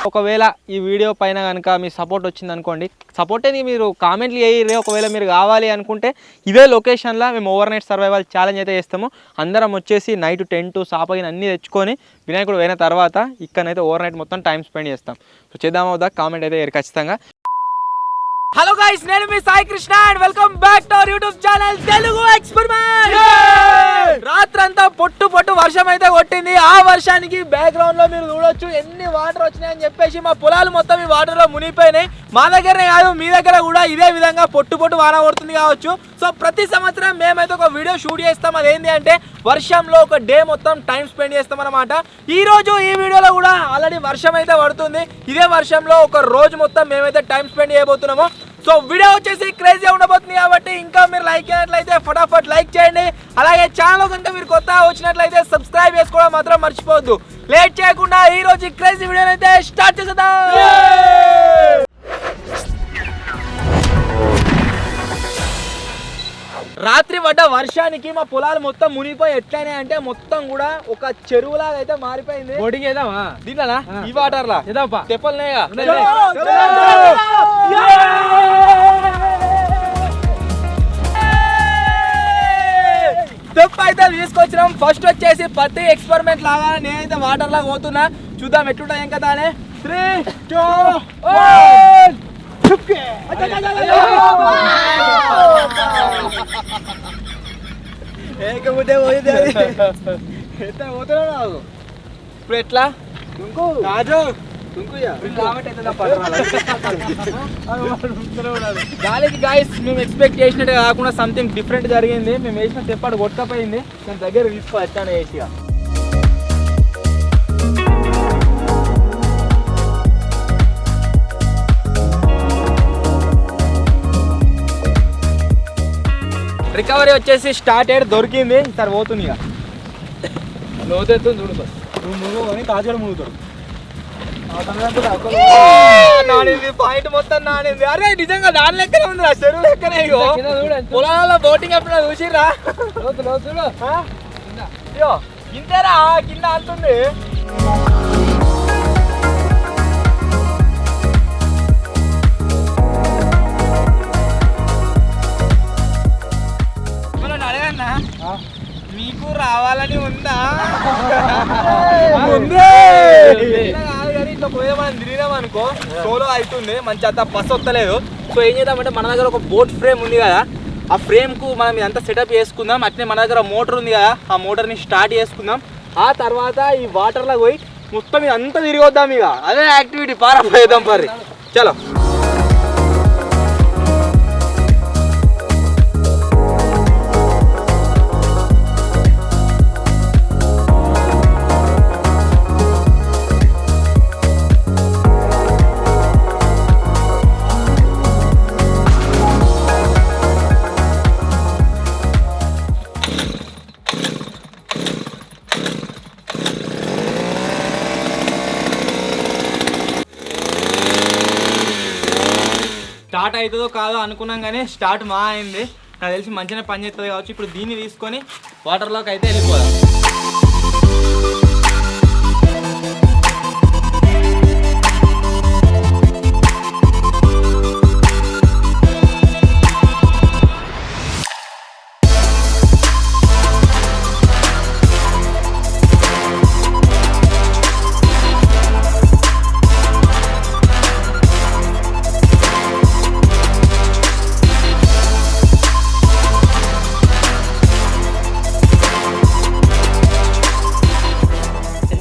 ఒకవేళ ఈ వీడియో పైన కనుక మీ సపోర్ట్ వచ్చింది అనుకోండి, సపోర్ట్ అని మీరు కామెంట్లు వేయరు. ఒకవేళ మీరు కావాలి అనుకుంటే ఇదే లొకేషన్లో మేము ఓవర్ నైట్ సర్వైవల్ ఛాలెంజ్ అయితే చేస్తాము. అందరం వచ్చేసి నైట్ టెంట్ సాపగిన అన్నీ తెచ్చుకొని వినాయకుడు పోయిన తర్వాత ఇక్కడనైతే ఓవర్ నైట్ మొత్తం టైం స్పెండ్ చేస్తాం. సో చేద్దామవుదా? కామెంట్ అయితే వేరు ఖచ్చితంగా. హలో గైస్, నేను మీ Sai Krishna and welcome back to our YouTube channel Telugu experiment. రాత్రంతా పొట్టు వర్షం అయితే కొట్టింది. ఆ వర్షానికి బ్యాక్గ్రౌండ్ లో మీరు చూడొచ్చు ఎన్ని వాటర్ వచ్చినాయని చెప్పేసి మా పొలాలు మొత్తం ఈ వాటర్ లో మునిగిపోయినాయి. మా దగ్గరనే కాదు, మీ దగ్గర కూడా ఇదే విధంగా పొట్టు వాన కొడుతుంది కావచ్చు. సో ప్రతి సంవత్సరం మేమైతే ఒక వీడియో షూట్ చేస్తాం. అదేంటి అంటే వర్షంలో ఒక డే మొత్తం టైం స్పెండ్ చేస్తాం అనమాట. ఈ రోజు ఈ వీడియోలో కూడా ఆల్రెడీ వర్షం అయితే పడుతుంది. ఇదే వర్షంలో ఒక రోజు మొత్తం మేమైతే టైం స్పెండ్ చేయబోతున్నాము. సో వీడియో వచ్చేసి క్రేజీ ఉండబోతుంది కాబట్టి ఇంకా మీరు లైక్ చేయనట్లయితే ఫటాఫట్ లైక్ చేయండి. అలాగే ఛానల్ కనుక మీరు కొత్తగా వచ్చినట్లయితే సబ్స్క్రైబ్ చేసుకోవడం మాత్రం మర్చిపోవద్దు. లేట్ చేయకుండా ఈ రోజు క్రేజీ వీడియో అయితే స్టార్ట్ చేద్దాం. రాత్రి పడ్డ వర్షానికి మా పొలాలు మొత్తం మునిగిపోయి ఎట్లయినా అంటే మొత్తం కూడా ఒక చెరువులాగా అయితే మారిపోయింది. బోటింగ్ చేద్దామా దీంట్లోనా? ఈ వాటర్ లా తెప్పలున్నాయిగా. తెప్ప అయితే తీసుకొచ్చినాం. ఫస్ట్ వచ్చేసి పత్తి ఎక్స్పెరిమెంట్ లాగా నేనైతే వాటర్ లాగా పోతున్నా. చూద్దాం ఎట్లుంటా ఏం కదా అని. 3, 2, 1 ఇప్పుడు ఎట్లా గాలికి గాయస్ మేము ఎక్స్పెక్ట్ చేసినట్టు కాకుండా సంథింగ్ డిఫరెంట్ జరిగింది. మేము వేసిన తెప్పాడు కొట్టకపోయింది. దాని దగ్గర తీసుకోవచ్చాను వేసిగా. రికవరీ వచ్చేసి స్టార్ట్ అయ్యి దొరికింది. ఈసారి పోతుంది ఇక లోతెత్తు చూడు. నువ్వు మునుగుని తాజాడు మునుగుతాడు. నానింది పాయింట్ మొత్తం నానింది. అరే నిజంగా దాని లెక్కనే ఉంది రా, చెరువు లెక్కనే. పొలాలలో బోటింగ్ ఎప్పుడైనా చూసిర్రా? ఇంతేరా కింద అంటుంది. మీకు రావాలని ఉందా? ఇట్లా పోయే మనం తిరిగినాం అనుకో సోలో అవుతుంది, మంచి అంత బస్ వస్తలేదు. సో ఏం చేద్దామంటే మన దగ్గర ఒక బోట్ ఫ్రేమ్ ఉంది కదా, ఆ ఫ్రేమ్ కు మనం ఇదంతా సెటప్ చేసుకుందాం. అట్లే మన దగ్గర మోటార్ ఉంది కదా, ఆ మోటార్ని స్టార్ట్ చేసుకుందాం. ఆ తర్వాత ఈ వాటర్లో పోయి మొత్తం ఇదంతా తిరిగి వద్దాం. ఇక అదే యాక్టివిటీ పారపోయేద్దాం పర్రి. చలో స్టార్ట్ అవుతుందో కాదో అనుకున్నాం కానీ స్టార్ట్ మా అయింది. నాకు తెలిసి మంచిగానే పని చేస్తుంది కావచ్చు. ఇప్పుడు దీన్ని తీసుకొని వాటర్లోకి అయితే వెళ్ళిపోదాం.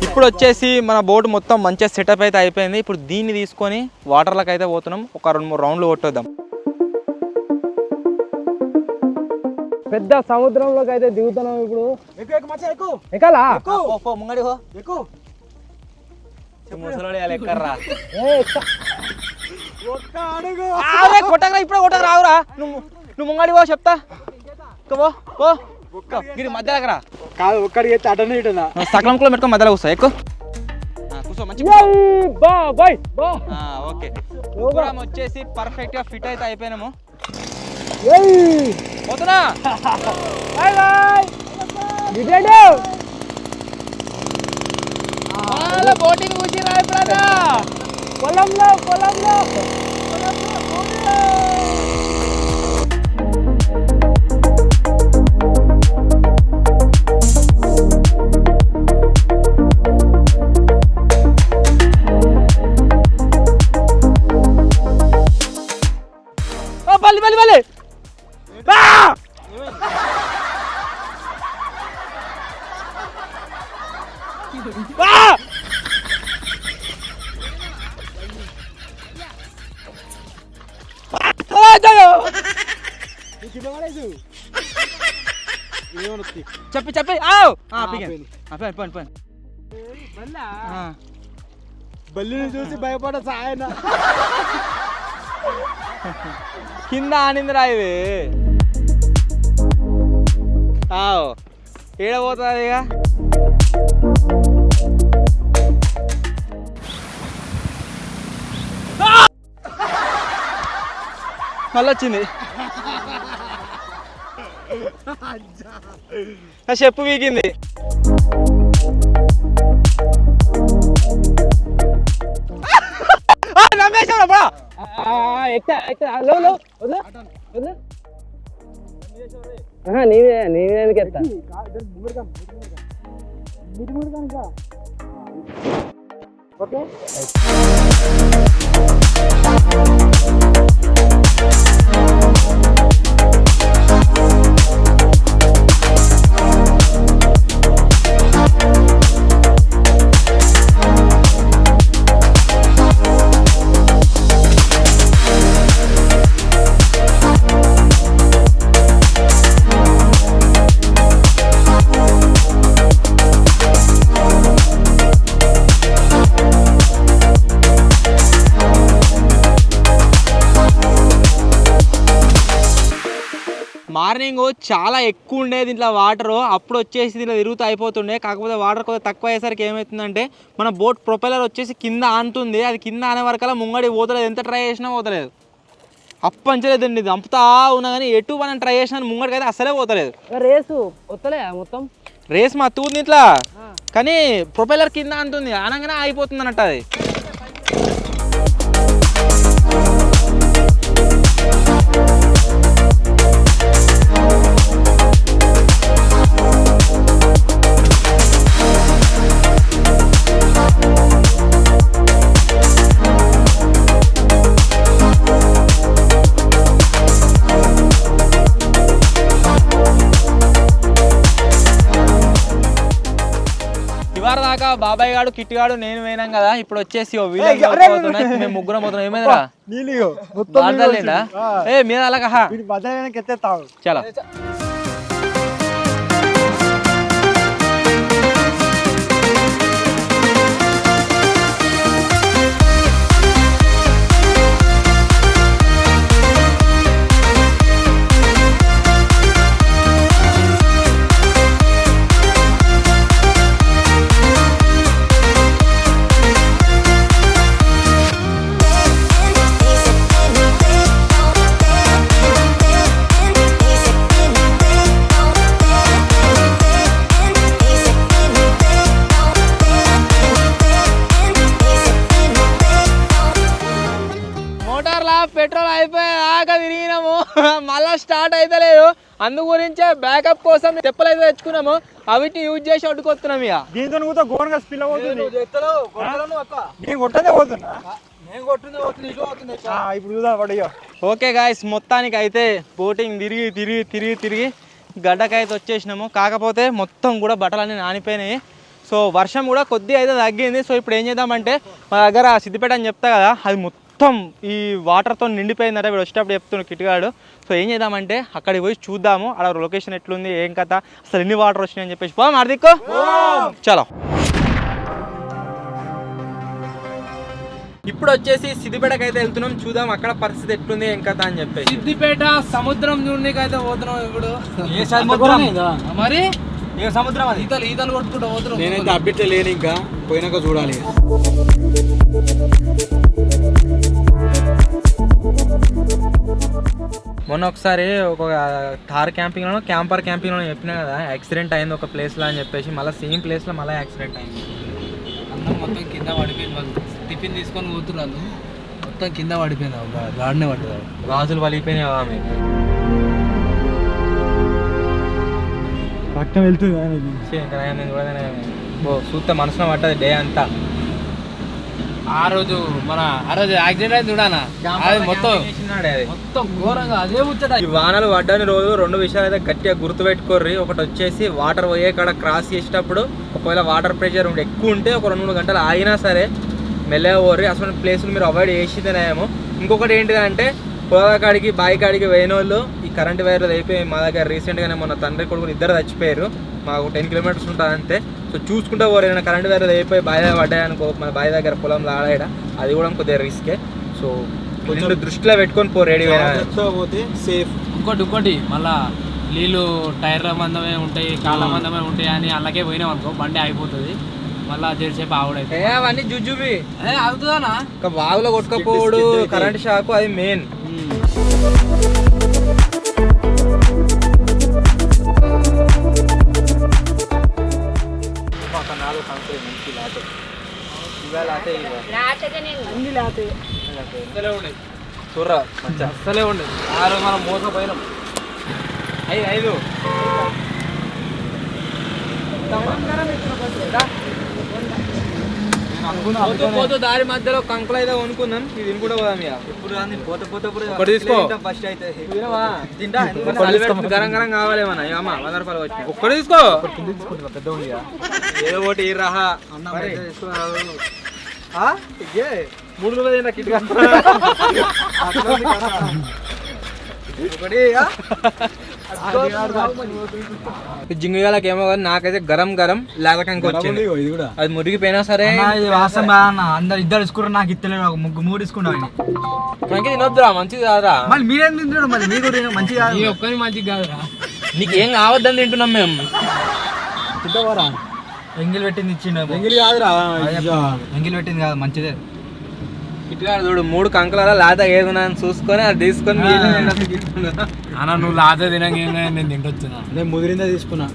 ఇప్పుడు వచ్చేసి మన బోట్ మొత్తం మంచిగా సెటప్ అయితే అయిపోయింది. ఇప్పుడు దీన్ని తీసుకొని వాటర్లోకి అయితే పోతున్నాం. ఒక 2-3 రౌండ్లు కొట్టొద్దాం. పెద్ద సముద్రంలోకి అయితే దిగుతున్నాం ఇప్పుడు. ఎక్కాలా ముంగడి కొట్టగా ఇప్పుడు కొట్టక రావురా. నువ్వు ముంగడి పో చెప్తా. మధ్యలోకి రా. కాదు ఒక్కడికి అయితే అటనే ఇటనా సకలం కూడా పెట్టుకో మధ్యలో కూర్చో. ఎక్కువ కూర్చో మంచిగా. ఓకే వచ్చేసి పర్ఫెక్ట్ గా ఫిట్ అయితే అయిపోయినాము. పోతున్నా బోటింగ్ కూర్చిరా ఎప్పుడన్నా పొలంలో బలి చెప్పి బల్లిని చూసి భయపడ సాయన కింద ఆనిందిరా ఇది ఏడ పోతుంది ఇక మళ్ళీ వచ్చింది చెప్పు వీగింది నమ్మేశారా నేనే ఎత్తా ఓకే మార్నింగ్ చాలా ఎక్కువ ఉండేది దీంట్లో వాటర్, అప్పుడు వచ్చేసి దీంట్లో తిరుగుతూ అయిపోతుండే. కాకపోతే వాటర్ కొద్దిగా తక్కువ అయ్యేసరికి ఏమవుతుందంటే మన బోట్ ప్రొపెల్లర్ వచ్చేసి కింద ఆనుతుంది. అది కింద ఆనే వరకల్లా ముంగడి పోతలేదు, ఎంత ట్రై చేసినా పోతలేదు. అప్పంచలేదండి, దంపుతా ఉన్నా కానీ ఎటు మనం ట్రై చేసినా ముంగడికి అయితే అసలే పోతలేదు. రేసు వస్తలే మొత్తం రేస్ మత్తుంది ఇట్లా, కానీ ప్రొపెల్లర్ కింద ఆనుతుంది, ఆనంగానే ఆగిపోతుంది అన్నట్టు అది. దాకా బాబాయ్ గాడు కిట్టి గాడు నేను పోయినాం కదా, ఇప్పుడు వచ్చేసి మేము ముగ్గురం పోతున్నాం. ఏమైందిరా ఏ మీద అలాగా చాలా పెట్రోల్ అయిపోయి ఆక తిరిగినాము, మళ్ళా స్టార్ట్ అయితే లేదు. అందు గురించే బ్యాకప్ కోసం తెప్పలు అయితే తెచ్చుకున్నాము, అవిటిని యూజ్ చేసి అడ్డుకొస్తున్నాం. ఇక దీంతో ఘోరంగా స్పిల్ అవుతుంది. ఓకే గాయస్, మొత్తానికి అయితే బోటింగ్ తిరిగి తిరిగి తిరిగి తిరిగి గడ్డకైతే వచ్చేసినాము. కాకపోతే మొత్తం కూడా బట్టలన్నీ నానిపోయినాయి. సో వర్షం కూడా కొద్దిగా అయితే తగ్గింది. సో ఇప్పుడు ఏం చేద్దామంటే మా దగ్గర సిద్దిపేట అని చెప్తా కదా, అది మొత్తం ఈ వాటర్తో నిండిపోయిందట. వీడు వచ్చేటప్పుడు చెప్తున్నాడు కిట్గాడు. సో ఏం చేద్దామంటే అక్కడికి పోయి చూద్దాము, అక్కడ లొకేషన్ ఎట్లుంది, ఏం కథ, అసలు ఎన్ని వాటర్ వచ్చినాయి అని చెప్పేసి. పోదాం హార్దిక్, చలో. ఇప్పుడు వచ్చేసి సిద్దిపేటకి అయితే వెళ్తున్నాం, చూద్దాం అక్కడ పరిస్థితి ఎట్లుంది, ఏం కథ అని చెప్పేసి. సిద్దిపేట సముద్రం చూడడానికి అయితే పోతున్నాం. ఇప్పుడు మరి ఏ సముద్రం అది? ఈతలు కొట్టుకుంటూ పోతున్నాం. నేనైతే అప్డేట్ లేని, ఇంకా పోయినాక చూడాలి. మొన్న ఒకసారి ఒక థార్ క్యాంపింగ్లో క్యాంపర్ క్యాంపింగ్లో చెప్పినా కదా, యాక్సిడెంట్ అయింది ఒక ప్లేస్లో అని చెప్పేసి. మళ్ళీ సేమ్ ప్లేస్లో మళ్ళీ యాక్సిడెంట్ అయింది. అన్నం మొత్తం కింద పడిపోయింది. వాళ్ళు టిఫిన్ తీసుకొని పోతున్నారు, మొత్తం కింద పడిపోయినా గాడినే పడ్డది. గాజులు వలిగిపోయినాయి ఆమె. పక్కన వెళ్తుంది చూస్తే మనసులో పట్టదు డే అంతా. ఆ రోజు యాక్సిడెంట్ అయింది చూడానా, అది మొత్తం ఘోరంగా అదే ముచ్చట. ఈ వానలు పడ్డని రోజు 2 విషయాలు అయితే గట్టిగా గుర్తుపెట్టుకోర్రి. ఒకటి వచ్చేసి వాటర్ పోయే కాడ క్రాస్ చేసేటప్పుడు ఒకవేళ వాటర్ ప్రెషర్ ఎక్కువ ఉంటే ఒక 2-3 గంటలు ఆగినా సరే మెల్లగా పోర్రి. అసలు ప్లేసులు మీరు అవాయిడ్ చేసితేనేమో. ఇంకొకటి ఏంటిదంటే పొలాల కాడికి బావి కాడికి పోయిన వాళ్ళు ఈ కరెంట్ వైర్లు అయిపోయి మా దగ్గర రీసెంట్గానే మొన్న తండ్రి కొడుకులు 2 చచ్చిపోయారు. మాకు 10 కిలోమీటర్స్ ఉంటుంది అంతే. సో చూసుకుంటా పోరు, ఏదైనా కరెంట్ వైర్లు అయిపోయి బావి పడ్డాయనుకో మన బావి దగ్గర పొలంలో ఆడాడ, అది కూడా కొద్దిగా రిస్కే. సో కొంచెం దృష్టిలో పెట్టుకొని పో, రెడీ పోతే సేఫ్. ఇంకోటి మళ్ళా నీళ్ళు టైర్ల మందమే ఉంటాయి, కాళ్ళ మందమే ఉంటాయి అని అలాగే పోయినాం అనుకో బండి అయిపోతుంది. మళ్ళీ జరిసేపు ఆవుడైతే అవన్నీ జుజుబి అవుతుందానా. ఇంకా వాగులో కొట్టుకపోవడు, కరెంట్ షాక్, అది మెయిన్. చూర్రా మంచిగా అస్సలే ఉండదు. ఆ రోజు మనం మోసపోయినాం. 5 పోతూ దారి మధ్యలో కంకులు అయితే కొనుక్కున్నాం. ఇది కూడా పోదాం ఇక. ఒకటి తీసుకో. ఫస్ట్ అయితే గరం గరం కావాలి మన అమ్మ 100 రూపాయలు వచ్చి. ఒక్కడే తీసుకో. పెద్ద ఉంది ఏదో ఒకటి ఈ రహా 3 రూపాయలు కిట్ జింగిగాలకి ఏమో కానీ నాకైతే గరం గరం లేదకంకి వచ్చింది. ఇది కూడా అది మురిగిపోయినా సరే అందరు ఇద్దరు తీసుకుంటారు, నాకు ఇస్తలేదు. ఒక 3 తీసుకుంటాను. మనకి తినొద్దురా, మంచిది కాదురా. మళ్ళీ మీరేం తింటాడు? మళ్ళీ మీకు మంచిగా ఈ ఒక్కరి మంచిగా కాదురా. నీకేం కావద్దని తింటున్నాం మేము. తింటావారా? ఎంగిల్ పెట్టింది ఇచ్చిండు. ఎంగిల్ కాదురా, ఎంగిల్ పెట్టింది కాదు, మంచిదే. ఇట్లా చూడు 3 కంకుల లాత ఏదైనా చూసుకొని అది తీసుకొని అన్న నువ్వు లాత తినగా నేను తింటొచ్చున్నా. నేను ముదిరిందే తీసుకున్నా.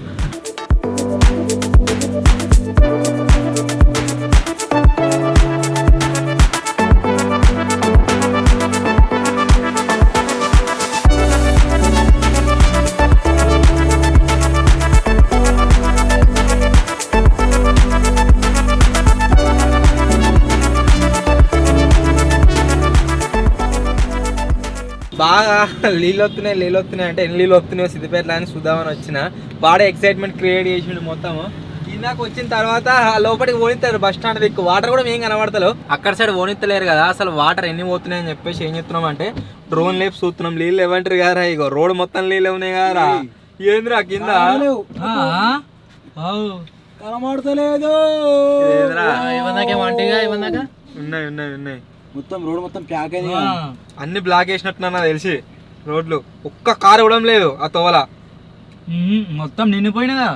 బాగా నీళ్ళు వస్తున్నాయి అంటే ఎన్ని నీళ్ళు వస్తున్నాయో సిద్దిపేటలో అని చూద్దామని వచ్చిన. వాడే ఎక్సైట్మెంట్ క్రియేట్ చేసిండు మొత్తం. ఇందాక వచ్చిన తర్వాత లోపలికి పోనిస్తారు బస్ స్టాండ్ దిక్కు. వాటర్ కూడా ఏం కనబడతలేవు. అక్కడ సైడ్ పోనిస్తలేరు కదా. అసలు వాటర్ ఎన్ని పోతున్నాయి అని చెప్పేసి ఏం చెప్తున్నాం అంటే డ్రోన్ లేపు చూస్తున్నాం. నీళ్ళు ఏమంటారు కదా, ఇగో రోడ్ మొత్తం నీళ్ళు ఉన్నాయి కదా. ఏంద్రా కింద కనబడతలేదు. ఉన్నాయి మొత్తం రోడ్ మొత్తం ప్యాక్ అయింది. అన్ని బ్లాక్ వేసినట్టు నాకు తెలిసి రోడ్లు ఒక్క కారు ఇవ్వడం లేదు ఆ తోవల. మొత్తం నిండిపోయినదా.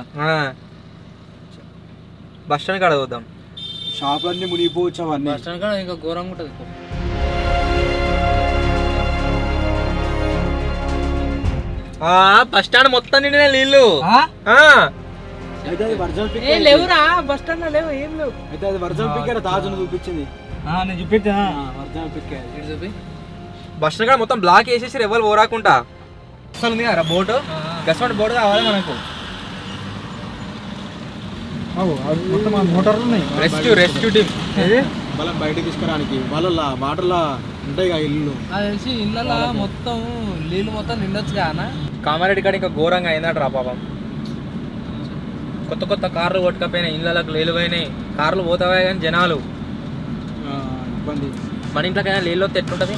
బస్ స్టాండ్ కాడ చూద్దాం. షాపులన్నీ మునిగిపోవచ్చు అవన్నీ. బస్ స్టాండ్ కాడ ఇంకా ఘోరంగా ఉంటుంది. బస్ స్టాండ్ మొత్తం నిండిన నీళ్ళు. అయితే అది వర్జల్ పిక్ లేవురా, బస్ స్టాండ్ లో లేవు, ఏం లేవు. అయితే అది వర్జల్ పిక్ తాజును చూపించింది. నేను చూపించా వర్జల్ పిక్ చూపి. బస్ స్టాండ్ కాడ మొత్తం బ్లాక్ వేసేసి ఎవరు పోరాకుంటా. అసలు ఉంది కదా బోటు, గసవాడి బోటు కావాలి మనకు. మొత్తం మోటార్లు ఉన్నాయి. రెస్క్యూ టీమ్ వాళ్ళని బయటకు తీసుకురానికి. వాళ్ళ వాటర్లా ఉంటాయి కదా ఇల్లు. అది తెలిసి ఇళ్ళలో మొత్తం నీళ్ళు మొత్తం నిండొచ్చు కదా. కామారెడ్డి కాడ ఇంకా ఘోరంగా అయిందట రా పాపం. కొత్త కార్లు కొట్టుకపోయినాయి, ఇళ్ళకి నీళ్ళు పోయినాయి. కార్లు పోతావా కానీ జనాలు ఇబ్బంది. మన ఇంట్లోకైనా నీళ్ళు వస్తే ఎట్లుంటుంది.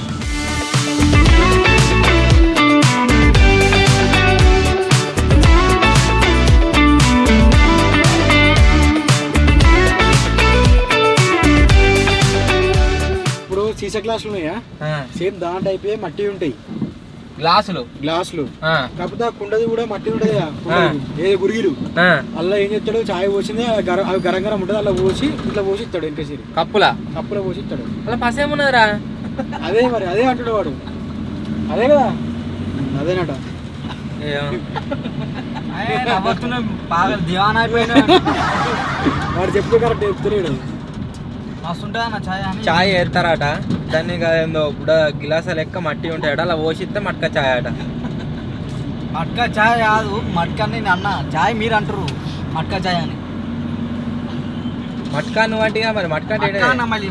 ఇప్పుడు సీసా గ్లాసులు ఉన్నాయా, సేమ్ దాంట్లో అయిపోయి మట్టి ఉంటాయి గ్లాసులు. కాకపోతే ఆ కుండది కూడా మట్టి ఉంటది, ఏదో గురిగిలు. అలా ఏం చెప్తాడు, చాయ్ పోసింది అవి గరం గరం ఉంటుంది, అలా పోసి ఇట్లా పోసి ఇస్తాడు. వెనకసిరి కప్పులో పోసి ఇస్తాడు. అలా పసేమున్నదిరా. అదే మరి అదే అంటాడు వాడు. అదే కదా, అదేనట. బాగా దివానా అయిపోయినా వాడు చెప్పు కరెక్ట్ చెప్తున్నాడు. మస్తు ఉంటుంది అన్న చాయ్ అని. చాయ్ వేస్తారట దాన్ని ఏందో ఇప్పుడు గిలాస లెక్క మట్టి ఉంటాయట అలా పోసిస్తే మట్క చాయ్ అట. మట్కా చాయ్ కాదు, మట్కా అని నేను అన్న, చాయ్ మీరు అంటారు మట్కా చాయ్ అని. మట్కా నువ్వు అంటే మరి మట్కా అంటే మట్కా అన్న మళ్ళీ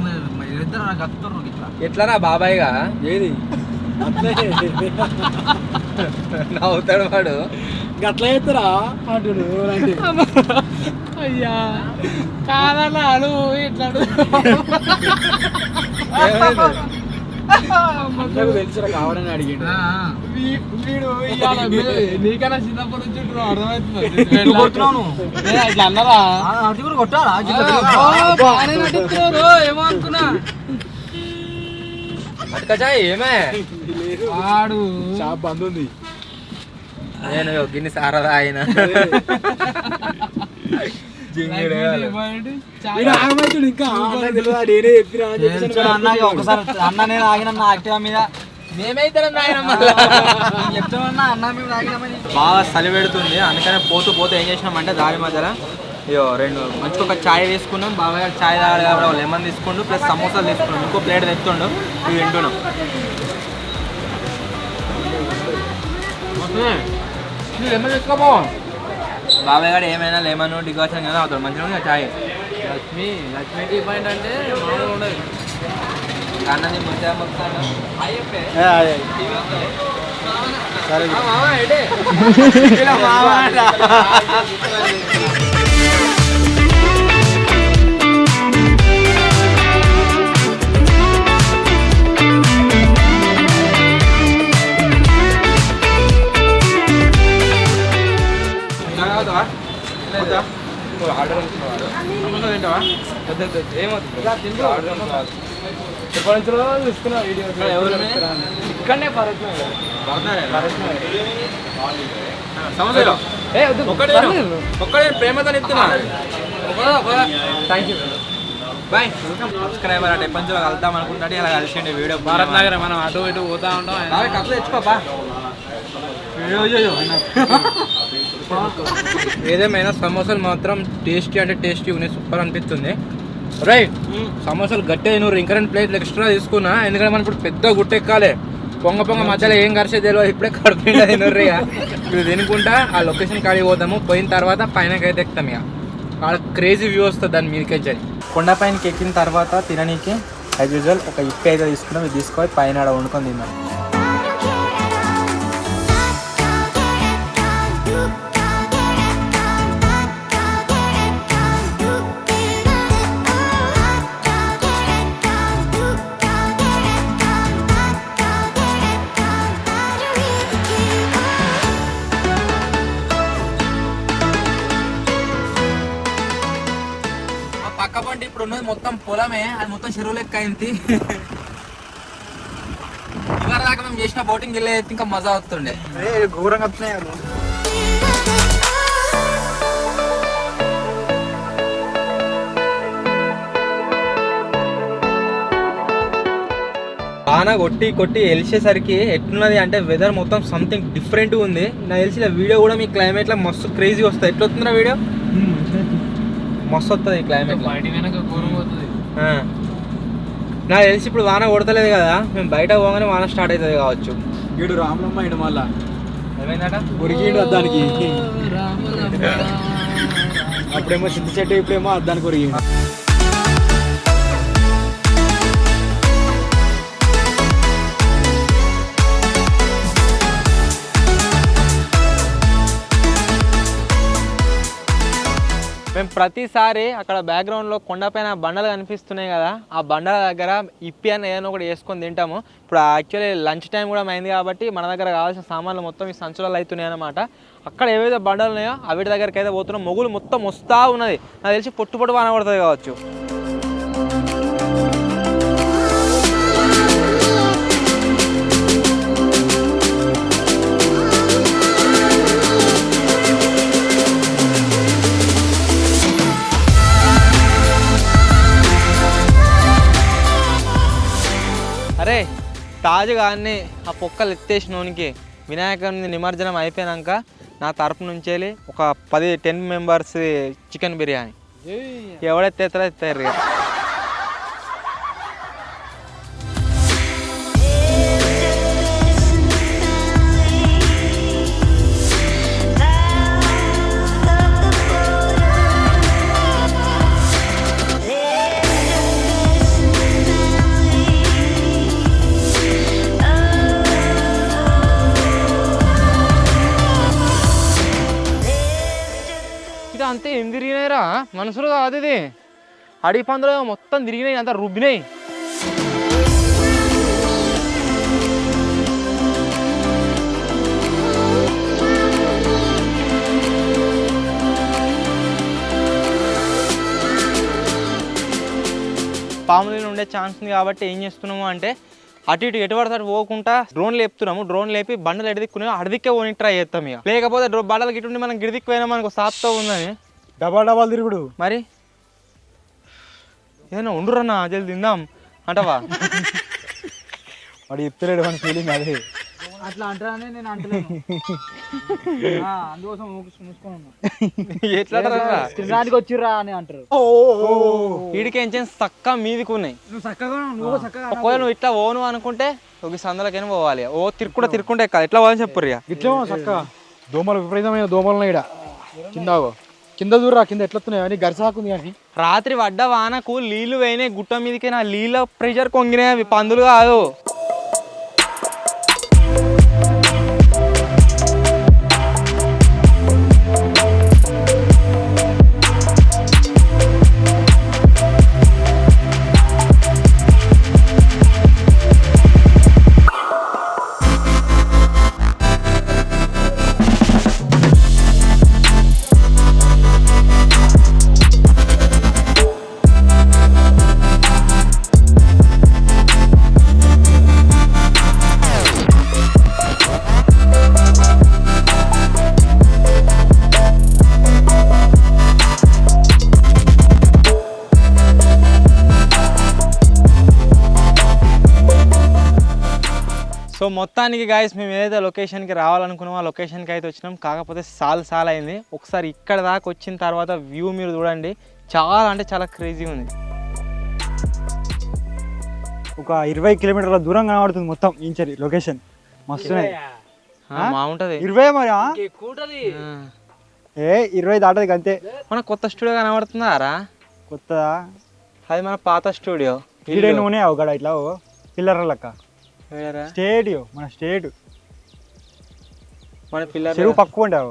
ఇద్దరు నాకు అత్తుర్రు ఇట్లా. ఎట్లా బాబాయ్గా ఏది నవ్వుతాడు వాడు. అట్లా చేస్తారా అంటుడు. అయ్యా కాదన్నా నువ్వు ఇట్లా తెలుసురా కావాలని అడిగాడు. నీకన్నా చిన్నప్పటి నుంచి అర్థమవుతున్నావు ఇట్లా అన్నారా? అది కూడా కొట్టాలా? ఏమో అనుకున్నా. మట్కా చాయ్ ఏమే వాడు షాప్ బంద్ ఉంది. నేను గిన్ని సారదా ఆయన ఇంకా ఒకసారి అన్న నేను ఆగిన యాక్టివా మీద చెప్తామన్నా అన్న మేము ఆగినామని. బాగా చలి పెడుతుంది అందుకనే పోతూ పోతూ ఏం చేసినామంటే దారి మధ్యలో ఇయో రెండు మంచిగా ఒక చాయ్ తీసుకున్నాం. బాగా చాయ్ తాగాలి కాబట్టి లెమన్ తీసుకుంటూ ప్లస్ సమోసాలు తీసుకున్నాం. ఇంకో ప్లేట్ తెస్తుండు ఇవి తింటున్నాం. లెమన్ తెచ్చుకోపో బాబాయ్ గారు ఏమైనా లెమన్ డికాషన్ కదా అవుతాడు మంచిగా ఉంది చాయ్. లక్ష్మి టీ పాయింట్ అంటే మామూలుగా ఉండదు. అన్నది ముద్ద మొత్తాను ప్రేమతో ఇస్తున్నా. Thank you bye. సబ్స్క్రైబర్ అంటే పంచులో కలుద్దాం అనుకుంటాడు ఇలా కలిసిండి వీడియో భారత్ నగర్ మనం అటు ఇటు పోతా ఉంటాం. కప్పు తెచ్చుకోపా. ఏదేమైనా సమోసాలు మాత్రం టేస్టీ అంటే టేస్టీ ఉన్నాయి, సూపర్ అనిపిస్తుంది. రైట్ సమోసాలు గట్టే నువ్వు ఇంకా 2 ప్లేట్లు ఎక్స్ట్రా తీసుకున్నా ఎందుకంటే మనం ఇప్పుడు పెద్ద గుట్టెక్కాలి. పొంగ మధ్యలో ఏం కరిసే తెలియదు. ఇప్పుడే కడుపుండా తినర్రిగా ఇప్పుడు తినుకుంటా ఆ లొకేషన్ కాడికి పోతాము. పోయిన తర్వాత పైనకైతే ఎక్కుతాం. ఇక వాళ్ళ క్రేజీ వ్యూ వస్తుంది దాని మీదకి. కొండపైనకి ఎక్కిన తర్వాత తిననీకి యాజ్ యూజువల్ ఒక ఇప్పి అయితే తీసుకున్నాం. ఇది తీసుకొని పైన ఆడ వండుకొని తిన్నాం. పక్క పంట ఇప్పుడు ఉన్నది మొత్తం పొలమే, అది మొత్తం చెరువు లెక్క అయింది. ఇవాళ దాకా మేము చేసిన బోటింగ్ వెళ్ళే ఇంకా మజా అవుతుండే. ఘోరంగా వస్తున్నాయి. బాగా కొట్టి వెలిసేసరికి ఎట్లున్నది అంటే వెదర్ మొత్తం సంథింగ్ డిఫరెంట్ ఉంది. నాకు తెలిసిన వీడియో కూడా మీ క్లైమేట్లో మస్తు క్రేజీ వస్తుంది. ఎట్లా వస్తుందా వీడియో? మస్తు వస్తుంది ఈ క్లైమేట్. నాకు తెలిసి ఇప్పుడు వాన కొడతలేదు కదా, మేము బయట పోగానే వాన స్టార్ట్ అవుతుంది కావచ్చు. వీడు రామలమ్మ ఇడు మళ్ళా ఏమైందట కొరికిండు అద్దానికి. అప్పుడేమో చింత చెట్టు, ఇప్పుడేమో అద్దానికి కొరికిండు. మేము ప్రతిసారి అక్కడ బ్యాక్గ్రౌండ్లో కొండపైన బండలు కనిపిస్తున్నాయి కదా, ఆ బండల దగ్గర ఇప్పి అని ఏదైనా ఒకటి వేసుకొని తింటాము. ఇప్పుడు యాక్చువల్లీ లంచ్ టైం కూడా అయింది కాబట్టి మన దగ్గర కావాల్సిన సామాన్లు మొత్తం ఈ సంచులలో అవుతున్నాయి అన్నమాట. అక్కడ ఏవైతే బండలు ఉన్నాయో అవిటి దగ్గరికి అయితే పోతున్నాం. మొగులు మొత్తం వస్తూ ఉన్నది. నాకు తెలిసి పొట్టు వాన పడుతుంది కావచ్చు. అరే తాజుగానే ఆ పొక్కలు ఎత్తేసినోనికి వినాయకుని నిమజ్జనం అయిపోయాక నా తరపు నుంచి ఒక 10-10 మెంబర్స్ చికెన్ బిర్యానీ ఎవడైతే ఎత్తారో ఎత్తారు. మనుషులు కాదు ఇది. అడవి పందులు మొత్తం తిరిగినాయి, అంతా రుబ్బినాయి. పాములు ఉండే ఛాన్స్ ఉంది కాబట్టి ఏం చేస్తున్నాము అంటే అటు ఇటు ఎటు పడతాడు పోకుండా డ్రోన్ లేపుతున్నాము. డ్రోన్ లేపి బండలు ఎడదిక్కున్నాము, అడదిక్కే పోనీ ట్రై చేస్తాం. ఇక లేకపోతే బండలు గిట్టుండి మనం గిడిదిక్కు పోయినా మనకు సాప్తో ఉందని డబల్ తిరుగుడు. మరి ఏదైనా ఉండురన్నా జల్ది తిందాం అంటవా? వాడు చెప్తలేడు మన ఫీలింగ్ అదే. అట్లా అంటారనే నేను అంటలేను. అందుకోసం మూసుకొని ఉన్నా. ఎట్లా తినడానికి వచ్చిర్రా అని అంటారు. వీడికేం చక్క మీదికి ఉన్నాయి. నువ్వు చక్కగా ఒకవేళ నువ్వు ఇట్లా ఓను అనుకుంటే ఒక సందులకైనా పోవాలి. ఓ తిరుక్కుంటే ఎక్కాలి. ఎట్లా పోవాలని చెప్పరు. ఇట్లా చక్క దోమలు విపరీతమైన దోమలు ఉన్నాయి ఇక్కడ. కింద దూరా కింద ఎట్లొస్తున్నాయి అని గరిసాకుంది. కానీ రాత్రి పడ్డ వానకు నీళ్లు పోయినాయి గుట్ట మీదకి. నా నీళ్ళ ప్రెషర్ కొంగినాయి, అవి పందులు కాదు. సో మొత్తానికి గాయస్ మేము ఏదైతే లొకేషన్కి రావాలనుకున్నామో ఆ లొకేషన్కి అయితే వచ్చినాం. కాకపోతే సాల్ అయింది. ఒకసారి ఇక్కడ దాకా వచ్చిన తర్వాత వ్యూ మీరు చూడండి, చాలా అంటే చాలా క్రేజీగా ఉంది. ఒక 20 కిలోమీటర్ల దూరం కనబడుతుంది మొత్తం ఇంచరి లొకేషన్. మస్తు బాగుంటుంది. 20 మరి 20 దాటది అంతే. మన కొత్త స్టూడియో కనబడుతుందా? కొత్త అది మన పాత స్టూడియో. నూనె అవగడ ఇట్లా పిల్లర్ లెక్క స్టేడియో. మన స్టేట్ మన పిల్లర్ చెరువు పక్కు ఉండవు.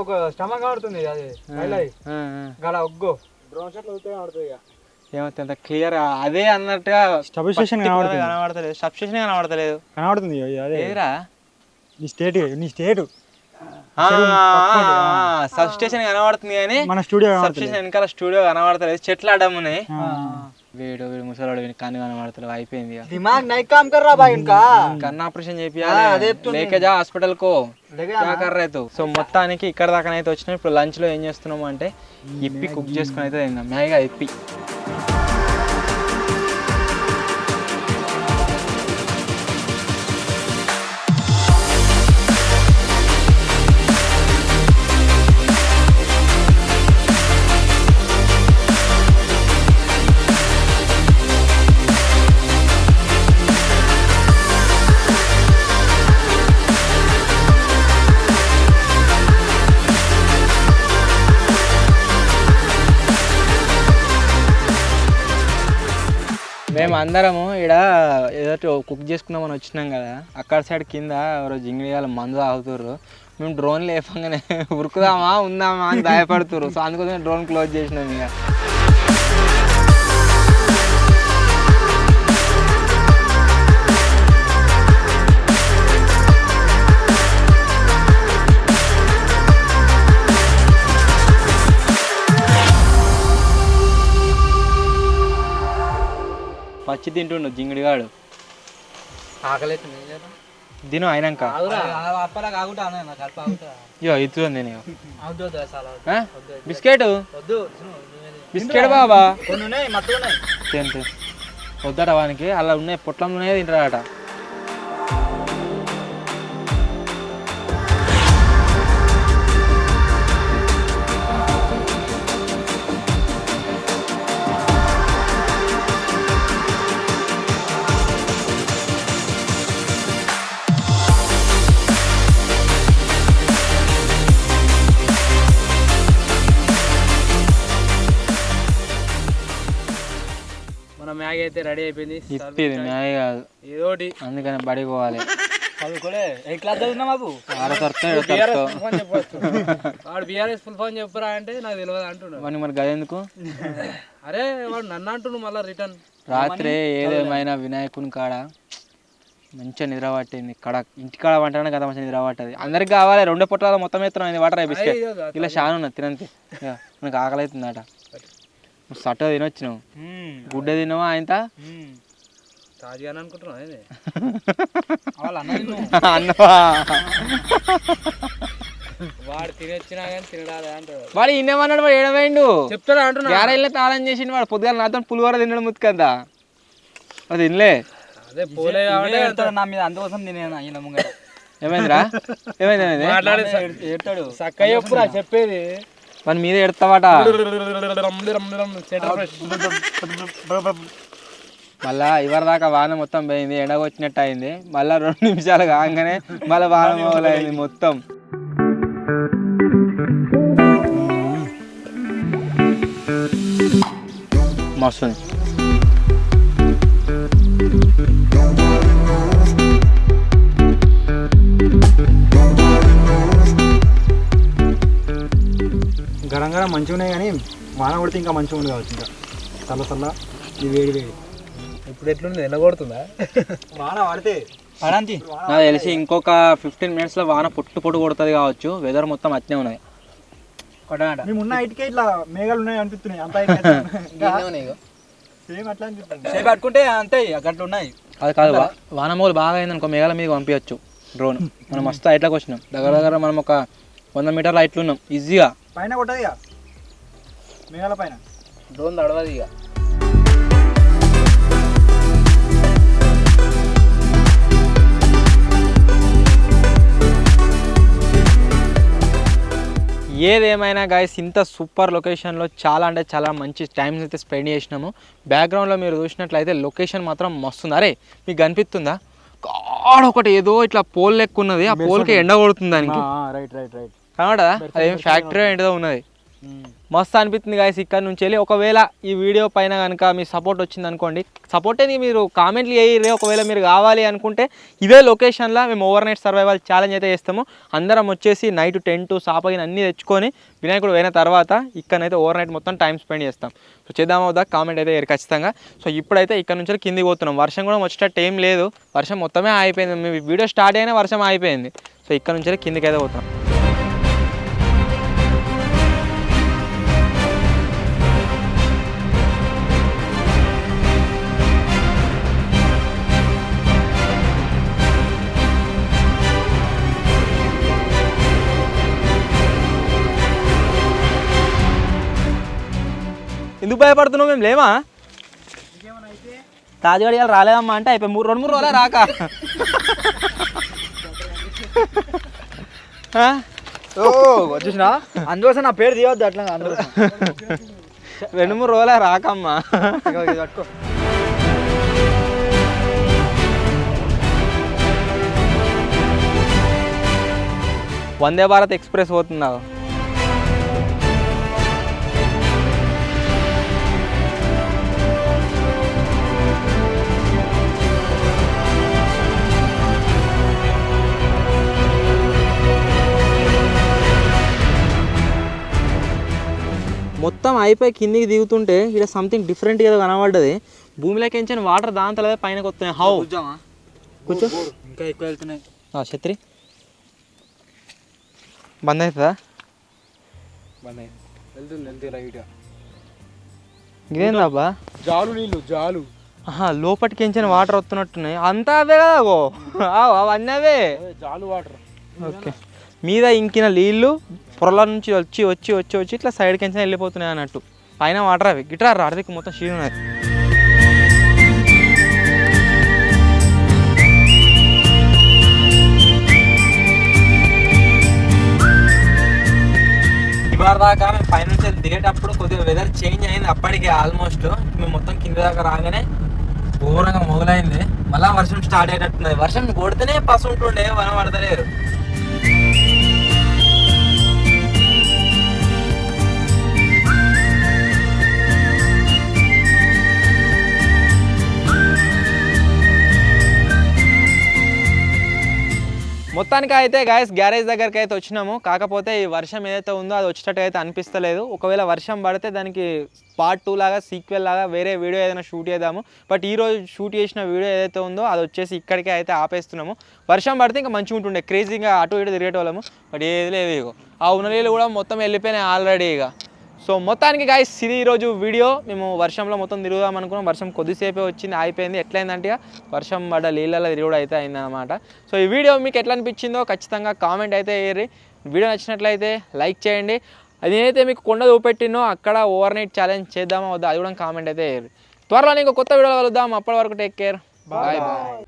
ఒక స్టమక్ కనబడుతుంది. అది ఏమవుతుంది క్లియర్ అదే అన్నట్టుగా సబ్స్టేషన్ కనబడతలేదు. సబ్స్టేషన్ కనబడుతుంది. అదేరా నీ స్టేట్ సబ్స్టేషన్ కనబడుతుంది కానీ మన స్టూడియో సబ్స్టేషన్ వెనకాల స్టూడియో కనబడతలేదు. చెట్లు అడ్డమున్నాయి. వీడు ముసలాడు కన్ను కనబడతలేదు. అయిపోయింది. కన్ను ఆపరేషన్ చేయాలి. లేకజా హాస్పిటల్ కో కర్రైతు. సో మొత్తానికి ఇక్కడ దాకా అయితే వచ్చినాం. ఇప్పుడు లంచ్ లో ఏం చేస్తున్నాము అంటే ఇప్పి కుక్ చేసుకుని అయితే తిందాం. మ్యాగా ఇప్పి మేము అందరము ఇక్కడ ఏదో కుక్ చేసుకుందామని వచ్చినాం కదా. అక్కడ సైడ్ కింద ఎవరో జింగిడియాల మందు తాగుతుర్రు. మేము డ్రోన్ లేపంగానే ఉరుకుదామా ఉందామా అని భయపడుతుర్రు. సో అందుకోసం డ్రోన్ క్లోజ్ చేసినాం. ఇక పచ్చి తింటుండు జింగిడిగాడు. ఆకలి తిను అయినాక ఇయో ఇస్తుంది. బిస్కెట్ బిస్కెట్ బాబా తింటే వద్దట వానికి. అలా ఉన్నాయి పొట్లంలోనే తింటాడట. మ్యాగీ అయితే రెడీ అయిపోయింది. ఇప్పేది మ్యాగీ కాదు ఏదోటి, అందుకని బడికి పోవాలి. ఏ క్లాస్ చదువుతున్నా బాబు వాడు బీఆర్ఎస్ ఫుల్ ఫామ్ చెప్పురా అంటే నాకు తెలియదు అంటున్నాడు. మరి గదెందుకు? అరే వాడు నన్ను అంటుండు మళ్ళీ రిటర్న్. రాత్రే ఏదేమైనా వినాయకుని కాడ మంచిగా నిద్ర పట్టింది. ఇంటికాడ వంటనే కదా మంచిగా నిద్ర పట్టది. అందరికి కావాలి 2 పొట్టాల మొత్తం ఎత్తున్నాం వాటర్ బిస్కెట్ ఇలా షాన్ ఉన్నది తినంతే. మనకు ఆకలి అవుతుందట. నువ్వు సట్ట తినొచ్చినావు, గుడ్డ తిన్నావా ఆయనత తాజాని అనుకుంటున్నావు అన్నవా? వాడు తినొచ్చినా కానీ తినడాలి అంటాడు. వాడు ఇన్నేమన్నాడు? వాడు ఏడవైండు చెప్తాడు అంటున్నా. గ్యారెల్ని తాళం చేసిండు వాడు. పొద్దుగా నాతో పులిహోర తినడం ముత్తుకంతా అది తినలే. అదే పోలే నా మీద అందుకోసం నేను ముంగ ఏమైందిరా? ఏమైంది? మాట్లాడేస్తాడు చక్కగా చెప్పురా చెప్పేది. మన మీద ఎడతావాట. మళ్ళా ఇవరి దాకా వాన మొత్తం పోయింది, ఎండగొచ్చినట్టు అయింది. మళ్ళా 2 నిమిషాలు కాగానే మళ్ళీ వాన మొదలైంది మొత్తం. మస్తుంది. గరం గరం మంచిగా ఉన్నాయి కానీ వాన కొడితే ఇంకా మంచిగా ఉంది కావచ్చు. ఇంకా చల్ల ఈ వేడి ఇప్పుడు ఎట్లుంది? ఎండగొడుతుందా? వాన పడితే పడంతి నాకు తెలిసి ఇంకొక 15 మినిట్స్లో వాన పొట్టు కొడుతుంది కావచ్చు. వెదర్ మొత్తం అట్నే ఉన్నది. మేము ఉన్న హైట్కే ఇట్లా మేఘాలు ఉన్నాయి అనిపిస్తున్నాయి. అంత సేమ్ అట్లా అనిపిస్తుంది. సేమ్ పట్టుకుంటే అంతే అట్లా ఉన్నాయి. అది కాదు, వాన మూలు బాగా అయింది అనుకో మేఘాల మీద పంపించచ్చు డ్రోన్. మనం మస్తు హైట్లోకి వచ్చినాం. దగ్గర మనం ఒక 100 మీటర్ల హైట్లు ఉన్నాం ఈజీగా. పైన కొట్టదు ఇక మేఘాల పైన డ్రోన్ తడవదు ఇక. ఏదేమైనా గాయస్ ఇంత సూపర్ లొకేషన్లో చాలా అంటే చాలా మంచి టైమ్స్ అయితే స్పెండ్ చేసినాము. బ్యాక్గ్రౌండ్లో మీరు చూసినట్లయితే లొకేషన్ మాత్రం మస్తుంది. అరే మీకు కనిపిస్తుందా? గాడ్ ఒకటి ఏదో ఇట్లా పోల్ లెక్క ఉన్నది. ఆ పోల్కి ఎండ కొడుతుంది దానికి. కనబడదా? అదేం ఫ్యాక్టరీ ఏంటిదో ఉన్నది. మస్తు అనిపిస్తుంది గాయస్. ఇక్కడ నుంచి వెళ్ళి ఒకవేళ ఈ వీడియో పైన కనుక మీ సపోర్ట్ వచ్చింది అనుకోండి, సపోర్ట్ అనేది మీరు కామెంట్లు వేయరే. ఒకవేళ మీరు కావాలి అనుకుంటే ఇదే లొకేషన్లో మేము ఓవర్ నైట్ సర్వైవల్ ఛాలెంజ్ అయితే చేస్తాము. అందరం వచ్చేసి నైట్ టెంట్ సాపగిన అన్నీ తెచ్చుకొని వినాయకుడు పోయిన తర్వాత ఇక్కడనైతే ఓవర్ నైట్ మొత్తం టైం స్పెండ్ చేస్తాం. సో చేద్దామవుదా? కామెంట్ అయితే ఖచ్చితంగా. సో ఇప్పుడైతే ఇక్కడ నుంచి కిందికి పోతున్నాం. వర్షం కూడా వచ్చేటట్టు ఏం లేదు. వర్షం మొత్తమే అయిపోయింది. మీ వీడియో స్టార్ట్ అయినా వర్షం అయిపోయింది. సో ఇక్కడ నుంచి కిందికి అయితే పోతున్నాం. ఎందుకు భయపడుతున్నావు? మేము లేవా? తాజుగడి ఇవాళ రాలేదమ్మా అంటే అయిపోయి 2-3 రోజులే రాక. చూసినా అందుకోసం నా పేరు తీయవద్దు అట్లా. 2-3 రోజులే రాకమ్మా. వందే భారత్ ఎక్స్ప్రెస్ పోతుందా? మొత్తం అయిపోయి కిందికి దిగుతుంటే ఇక్కడ సంథింగ్ డిఫరెంట్ ఏదో కనబడ్డది. భూమిలోకి ఎంచిన వాటర్ దాని తలదే పైనకి వస్తున్నాయి. హౌ కూర్చో. ఇంకా ఎక్కువ వెళ్తున్నాయి. ఛత్రి బంద్ అవుతుందా? వెళ్తుంది రైట్గా. ఇదేం రాబా? జాలు లోపలికి ఎంచిన వాటర్ వస్తున్నట్టున్నాయి. అంతా అవే కదా అవన్నీ అవే జాలు వాటర్. ఓకే, మీద ఇంకిన నీళ్ళు పొరల నుంచి వచ్చి వచ్చి వచ్చి వచ్చి ఇట్లా సైడ్కి ఎంచిన వెళ్ళిపోతున్నాయి అన్నట్టు. పైన వాటర్ అవి గిటార్ రాడికి మొత్తం షీన్ ఉన్నది. ఇవాళ దాకా మేము పైనుంచి దిగేటప్పుడు కొద్దిగా వెదర్ చేంజ్ అయింది. అప్పటికే ఆల్మోస్ట్ మేము మొత్తం కింద దాకా రాగానే ఘోరంగా మొదలైంది. మళ్ళీ వర్షం స్టార్ట్ అయ్యేటట్టున్నది. వర్షం కొడితేనే పసు ఉంటుండే, వన పడతలేరు. మొత్తానికి అయితే గాయస్ గ్యారేజ్ దగ్గరికి అయితే వచ్చినాము. కాకపోతే ఈ వర్షం ఏదైతే ఉందో అది వచ్చేటట్టు అయితే అనిపిస్తలేదు. ఒకవేళ వర్షం పడితే దానికి పార్ట్ 2 లాగా సీక్వెల్ లాగా వేరే వీడియో ఏదైనా షూట్ చేద్దాము. బట్ ఈరోజు షూట్ చేసిన వీడియో ఏదైతే ఉందో అది వచ్చేసి ఇక్కడికే అయితే ఆపేస్తున్నాము. వర్షం పడితే ఇంకా మంచిగా ఉంటుండే, క్రేజీగా అటు ఇటు తిరిగేటోళ్ళము. బట్ ఏది లేదు, ఇగో ఆ ఉన్న నీళ్ళు కూడా మొత్తం వెళ్ళిపోయినాయి ఆల్రెడీ. ఇక సో మొత్తానికి గాయస్ ఇది ఈరోజు వీడియో. మేము వర్షంలో మొత్తం తిరుగుదాం అనుకున్నాం. వర్షం కొద్దిసేపే వచ్చింది, అయిపోయింది. ఎట్లయిందంటే వర్షం పడ్డ నీళ్ళలో తిరుగుడు అయితే అయిందన్నమాట. సో ఈ వీడియో మీకు ఎట్లా అనిపించిందో ఖచ్చితంగా కామెంట్ అయితే వేయరు. వీడియో నచ్చినట్లయితే లైక్ చేయండి. అది నేనైతే మీకు కొండ చూపెట్టినో అక్కడ ఓవర్ నైట్ ఛాలెంజ్ చేద్దామా వద్దా అది కూడా కామెంట్ అయితే వేయరు. త్వరలో ఇంకో కొత్త వీడియో కలుద్దాం. అప్పటి వరకు టేక్ కేర్, బాయ్ బాయ్.